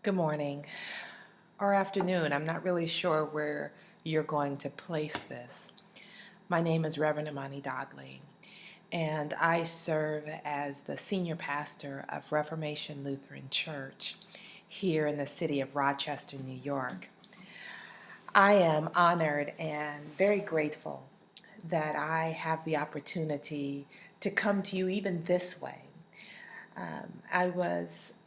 Good morning or afternoon. I'm not really sure where you're going to place this. My name is Reverend Imani Dodley, and I serve as the senior pastor of Reformation Lutheran Church here in the city of Rochester, New York. I am honored and very grateful that I have the opportunity to come to you even this way. I was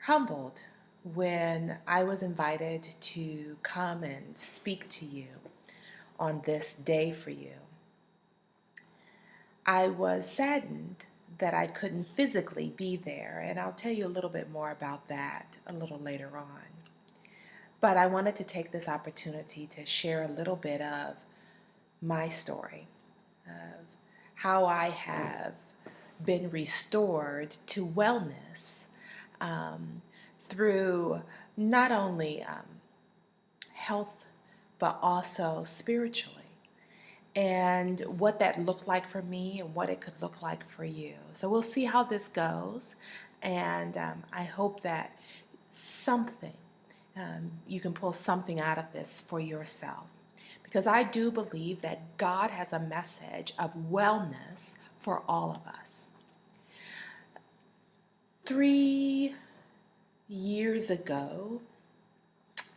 humbled when I was invited to come and speak to you on this day for you. I was saddened that I couldn't physically be there, and I'll tell you a little bit more about that a little later on. But I wanted to take this opportunity to share a little bit of my story, of how I have been restored to wellness through not only health, but also spiritually, and what that looked like for me and what it could look like for you. So we'll see how this goes, and I hope that something, you can pull something out of this for yourself, because I do believe that God has a message of wellness for all of us. 3 years ago,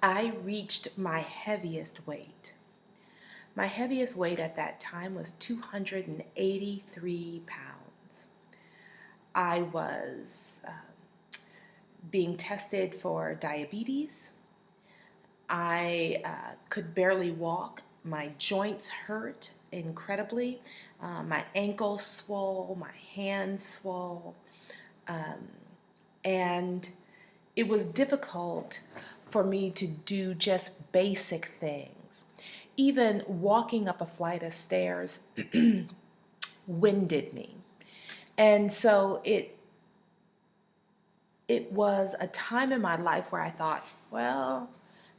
I reached my heaviest weight. My heaviest weight at that time was 283 pounds. I was being tested for diabetes. I could barely walk. My joints hurt incredibly. My ankles swole, my hands swole. And it was difficult for me to do just basic things. Even walking up a flight of stairs winded me. And so it was a time in my life where I thought, well,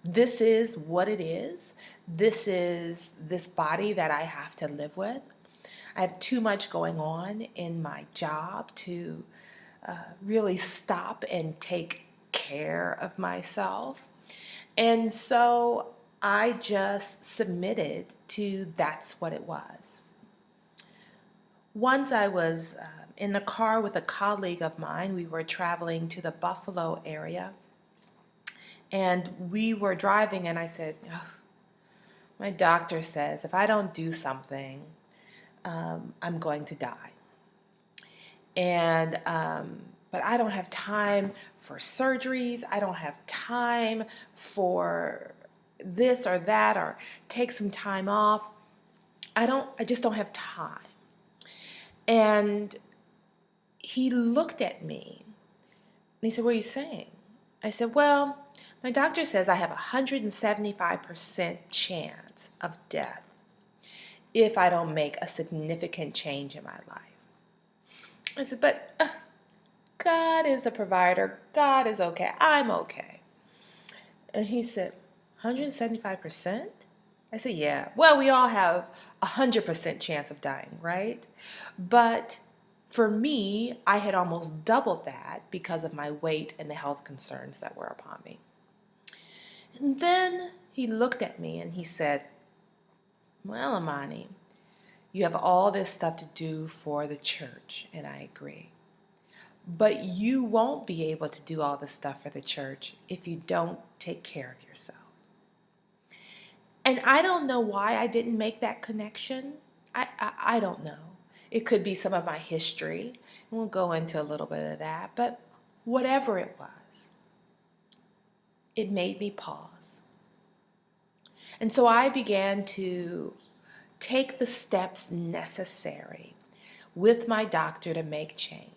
this is what it is. This is this body that I have to live with. I have too much going on in my job to really stop and take care of myself. And so I just submitted to that's what it was. Once I was in the car with a colleague of mine. We were traveling to the Buffalo area, and we were driving, and I said, oh, my doctor says if I don't do something, I'm going to die. And but I don't have time for surgeries. I don't have time for this or that, or take some time off. I just don't have time. And he looked at me and he said, what are you saying? I said, well, my doctor says I have a 175% chance of death if I don't make a significant change in my life. I said, but God is a provider. God is okay. I'm okay. And he said, 175%? I said, yeah. Well, we all have a 100% chance of dying, right? But for me, I had almost doubled that because of my weight and the health concerns that were upon me. And then he looked at me and he said, well, Imani, you have all this stuff to do for the church, and I agree. But you won't be able to do all this stuff for the church if you don't take care of yourself. And I don't know why I didn't make that connection. I don't know. It could be some of my history, and we'll go into a little bit of that. But whatever it was, it made me pause. And so I began to take the steps necessary with my doctor to make change.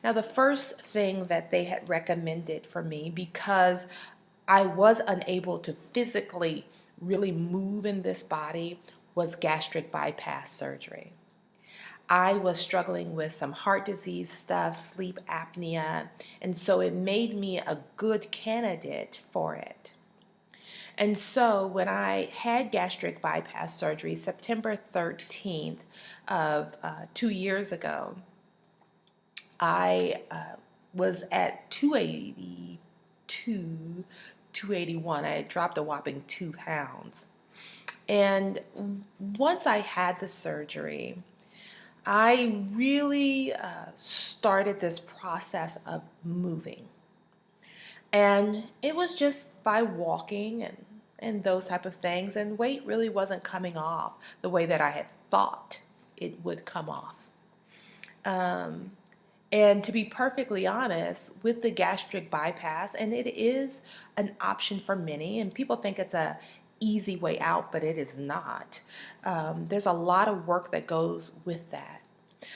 Now, the first thing that they had recommended for me, because I was unable to physically really move in this body, was gastric bypass surgery. I was struggling with some heart disease stuff, sleep apnea, and so it made me a good candidate for it. And so when I had gastric bypass surgery, September 13th of 2 years ago, I was at 282, 281. I had dropped a whopping 2 pounds. And once I had the surgery, I really started this process of moving. And it was just by walking and those type of things. And weight really wasn't coming off the way that I had thought it would come off. And to be perfectly honest, with the gastric bypass, and it is an option for many, and people think it's a easy way out, but it is not. There's a lot of work that goes with that.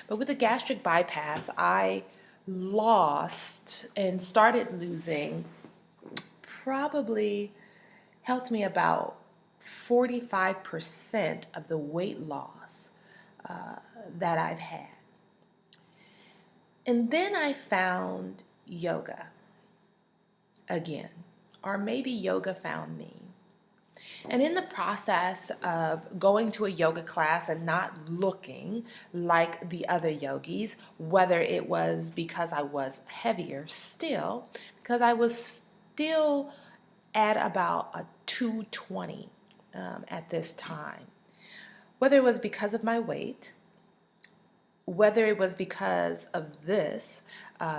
But with the gastric bypass, I lost and started losing, probably helped me about 45% of the weight loss that I've had. And then I found yoga again, or maybe yoga found me. And in the process of going to a yoga class and not looking like the other yogis, whether it was because I was heavier still, because I was still at about a 220 at this time, whether it was because of my weight, whether it was because of this,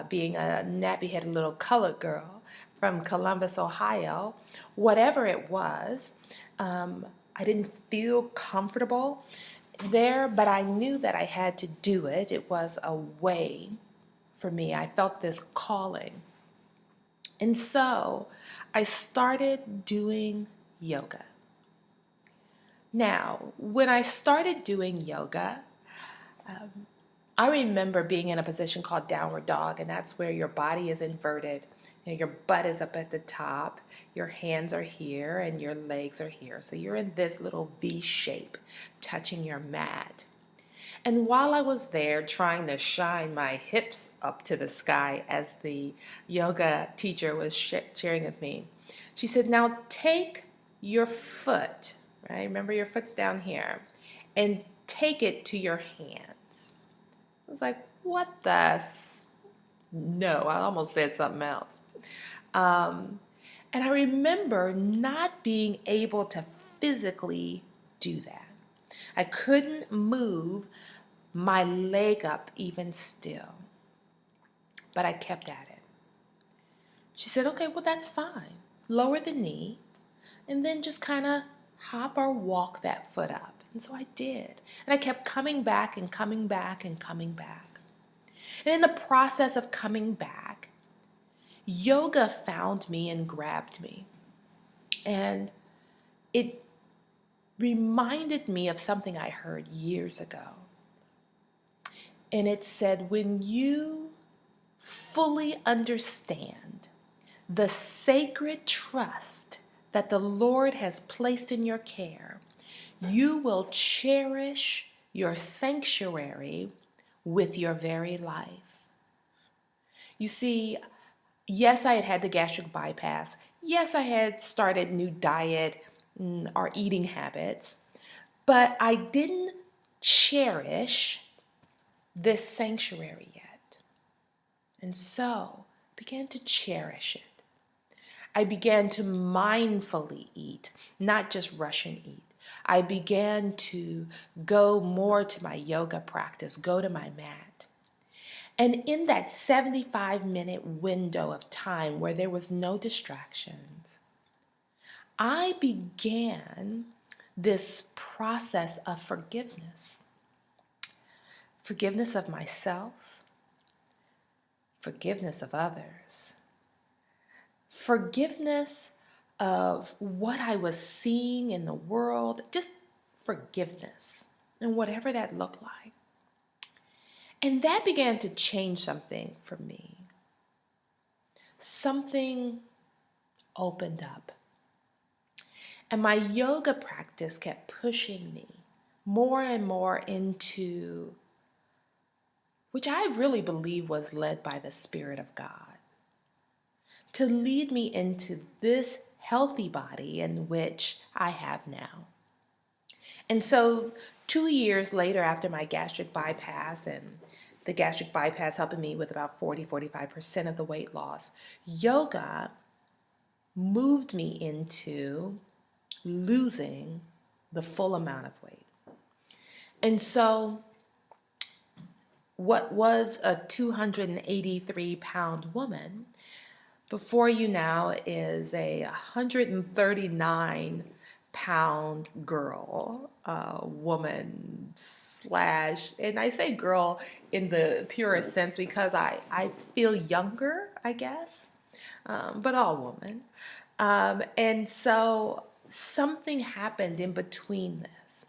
being a nappy-headed little colored girl from Columbus, Ohio, whatever it was, I didn't feel comfortable there, but I knew that I had to do it. It was a way for me. I felt this calling. And so I started doing yoga. Now, when I started doing yoga, I remember being in a position called downward dog, and that's where your body is inverted. You know, your butt is up at the top, your hands are here, and your legs are here. So you're in this little V shape, touching your mat. And while I was there trying to shine my hips up to the sky as the yoga teacher was sharing with me, she said, now take your foot, right? Remember your foot's down here, and take it to your hands. I was like, what the? No, I almost said something else. And I remember not being able to physically do that. I couldn't move my leg up even still, but I kept at it. She said, okay, well, that's fine. Lower the knee and then just kind of hop or walk that foot up. And so I did. And I kept coming back and coming back and coming back. And in the process of coming back, yoga found me and grabbed me. And it reminded me of something I heard years ago. And it said, when you fully understand the sacred trust that the Lord has placed in your care, you will cherish your sanctuary with your very life. You see, yes, I had had the gastric bypass. Yes, I had started new diet or eating habits, but I didn't cherish this sanctuary yet. And so I began to cherish it. I began to mindfully eat, not just rush and eat. I began to go more to my yoga practice, go to my mat. And in that 75-minute window of time where there was no distractions, I began this process of forgiveness. Forgiveness of myself, forgiveness of others, forgiveness of what I was seeing in the world, just forgiveness, and whatever that looked like. And that began to change something for me. Something opened up. And my yoga practice kept pushing me more and more into, which I really believe was led by the Spirit of God, to lead me into this healthy body in which I have now. And so 2 years later, after my gastric bypass and the gastric bypass helping me with about 45% of the weight loss. Yoga moved me into losing the full amount of weight. And so what was a 283-pound woman before you now is a 139-pound girl, woman slash, and I say girl in the purest sense because I feel younger, I guess, but all woman. And so something happened in between this.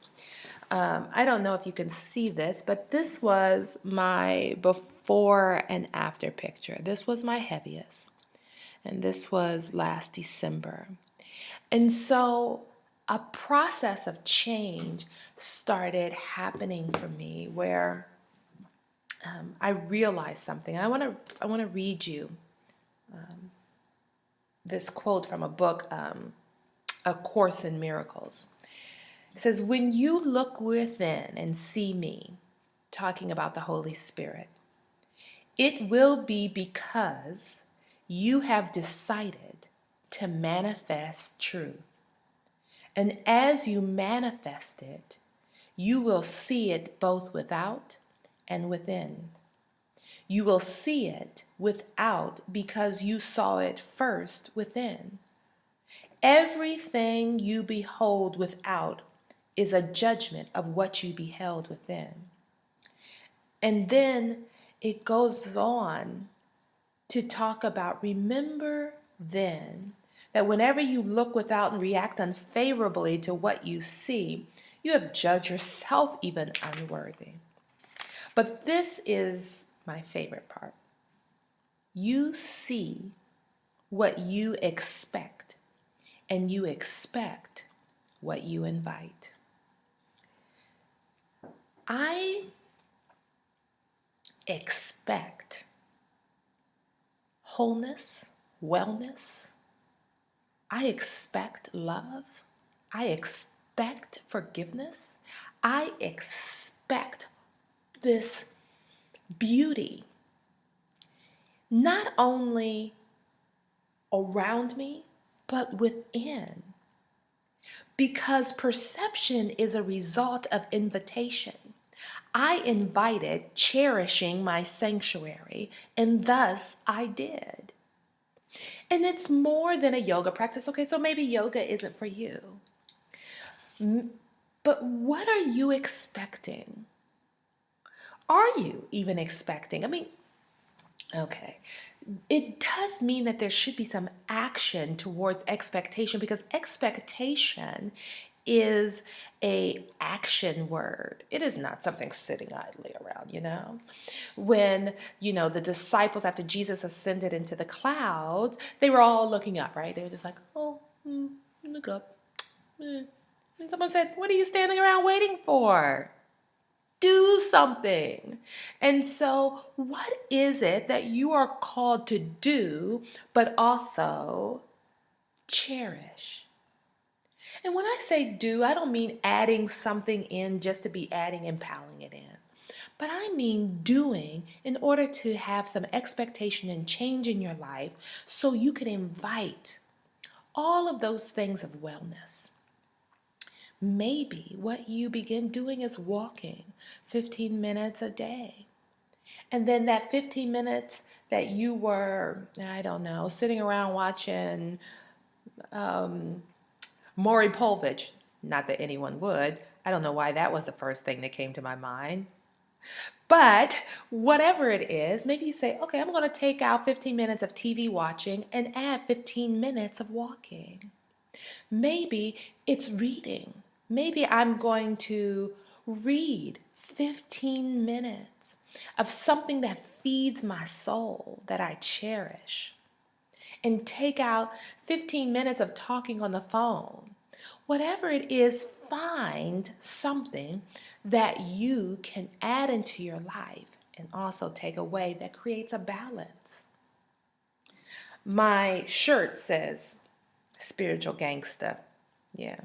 I don't know if you can see this, but this was my before and after picture. This was my heaviest. And this was last December. And so a process of change started happening for me where I realized something. I want to read you this quote from a book, A Course in Miracles. It says, "When you look within and see me," talking about the Holy Spirit, "it will be because you have decided to manifest truth. And as you manifest it, you will see it both without and within. You will see it without because you saw it first within. Everything you behold without is a judgment of what you beheld within." And then it goes on to talk about, remember then that whenever you look without and react unfavorably to what you see, you have judged yourself even unworthy. But this is my favorite part. You see what you expect, and you expect what you invite. I expect wholeness, wellness. I expect love. I expect forgiveness. I expect this beauty, not only around me, but within. Because perception is a result of invitation. I invited cherishing my sanctuary, and thus I did. And it's more than a yoga practice. Okay, so maybe yoga isn't for you. But what are you expecting? Are you even expecting? I mean, okay, it does mean that there should be some action towards expectation, because expectation is a action word. It is not something sitting idly around, When, the disciples, after Jesus ascended into the clouds, they were all looking up, right? They were just like, oh, look up. And someone said, what are you standing around waiting for? Do something. And so what is it that you are called to do, but also cherish? And when I say do, I don't mean adding something in just to be adding and piling it in. But I mean doing in order to have some expectation and change in your life so you can invite all of those things of wellness. Maybe what you begin doing is walking 15 minutes a day. And then that 15 minutes that you were, I don't know, sitting around watching Maury Povich, not that anyone would. I don't know why that was the first thing that came to my mind. But whatever it is, maybe you say, okay, I'm going to take out 15 minutes of TV watching and add 15 minutes of walking. Maybe it's reading. Maybe I'm going to read 15 minutes of something that feeds my soul, that I cherish, and take out 15 minutes of talking on the phone. Whatever it is, find something that you can add into your life and also take away that creates a balance. My shirt says spiritual gangsta. Yeah.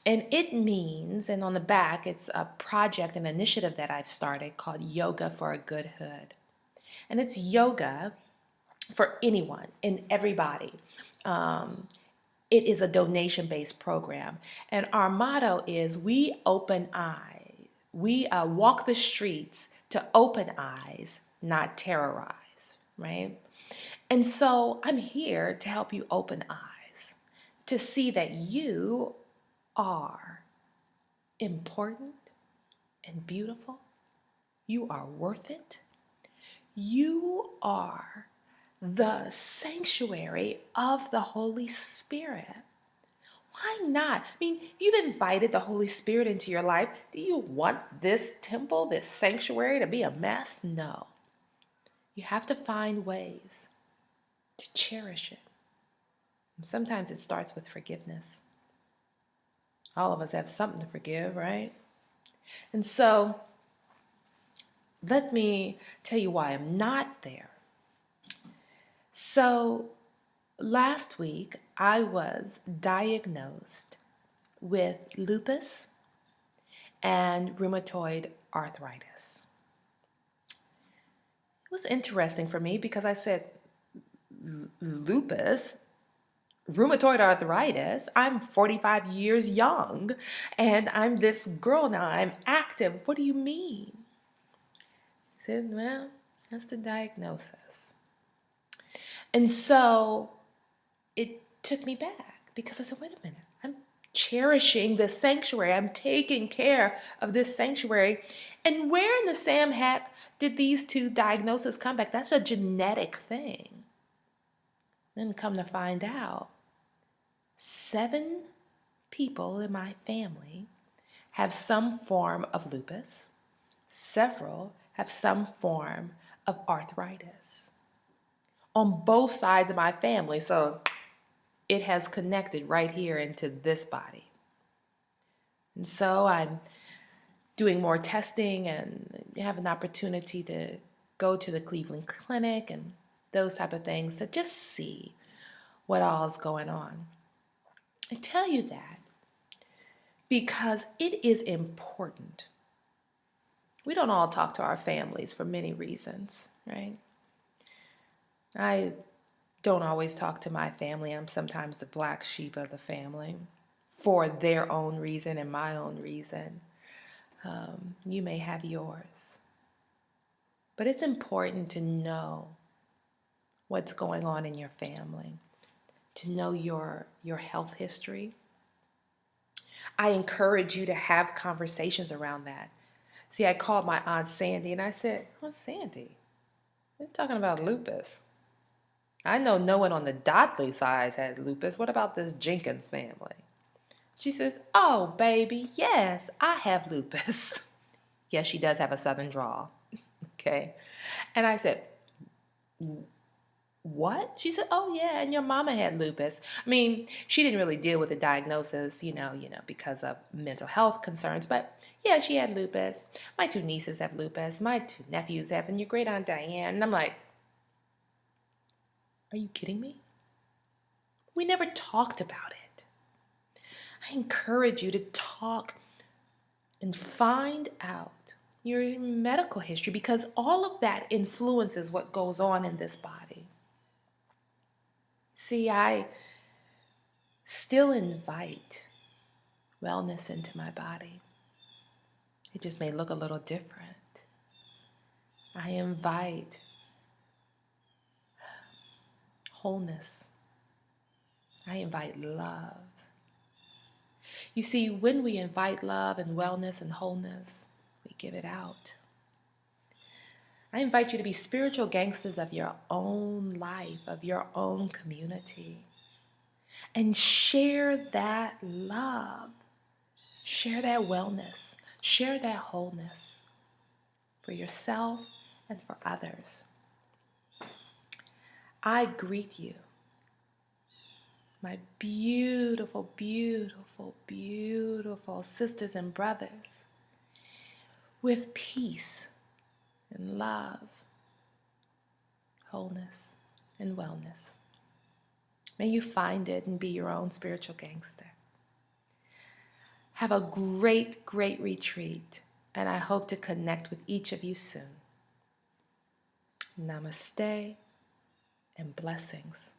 And it means, and on the back, it's a project, an initiative that I've started called Yoga for a Good Hood. And it's yoga for anyone and everybody. Um, it is a donation-based program. And our motto is we open eyes. We walk the streets to open eyes, not terrorize, right? And so I'm here to help you open eyes, to see that you are important and beautiful. You are worth it. You are the sanctuary of the Holy Spirit. Why not? I mean, you've invited the Holy Spirit into your life. Do you want this temple, this sanctuary to be a mess? No. You have to find ways to cherish it. And sometimes it starts with forgiveness. All of us have something to forgive, right? And so, let me tell you why I'm not there. So, last week I was diagnosed with lupus and rheumatoid arthritis. It was interesting for me because I said, lupus, rheumatoid arthritis, I'm 45 years young and I'm this girl now, I'm active. What do you mean? I said, well, that's the diagnosis. And so it took me back because I said, wait a minute, I'm cherishing this sanctuary. I'm taking care of this sanctuary. And where in the Sam heck did these two diagnoses come back? That's a genetic thing. Then come to find out, 7 people in my family have some form of lupus. Several have some form of arthritis on both sides of my family. So it has connected right here into this body. And so I'm doing more testing and have an opportunity to go to the Cleveland Clinic and those type of things to just see what all is going on. I tell you that because it is important. We don't all talk to our families for many reasons, right? I don't always talk to my family. I'm sometimes the black sheep of the family for their own reason and my own reason. You may have yours. But it's important to know what's going on in your family, to know your health history. I encourage you to have conversations around that. See, I called my Aunt Sandy and I said, Aunt Sandy, we're talking about lupus. I know no one on the Dodley side has lupus. What about this Jenkins family? She says, oh, baby, yes, I have lupus. Yes, she does have a southern drawl. Okay. And I said, what? She said, oh, yeah, and your mama had lupus. I mean, she didn't really deal with the diagnosis, because of mental health concerns. But, yeah, she had lupus. My 2 nieces have lupus. My 2 nephews have, and your great aunt Diane. And I'm like, are you kidding me? We never talked about it. I encourage you to talk and find out your medical history because all of that influences what goes on in this body. See, I still invite wellness into my body. It just may look a little different. I invite wholeness. I invite love. You see, when we invite love and wellness and wholeness, we give it out. I invite you to be spiritual gangsters of your own life, of your own community, and share that love, share that wellness, share that wholeness for yourself and for others. I greet you, my beautiful, beautiful, beautiful sisters and brothers, with peace and love, wholeness, and wellness. May you find it and be your own spiritual gangster. Have a great, great retreat, and I hope to connect with each of you soon. Namaste and blessings.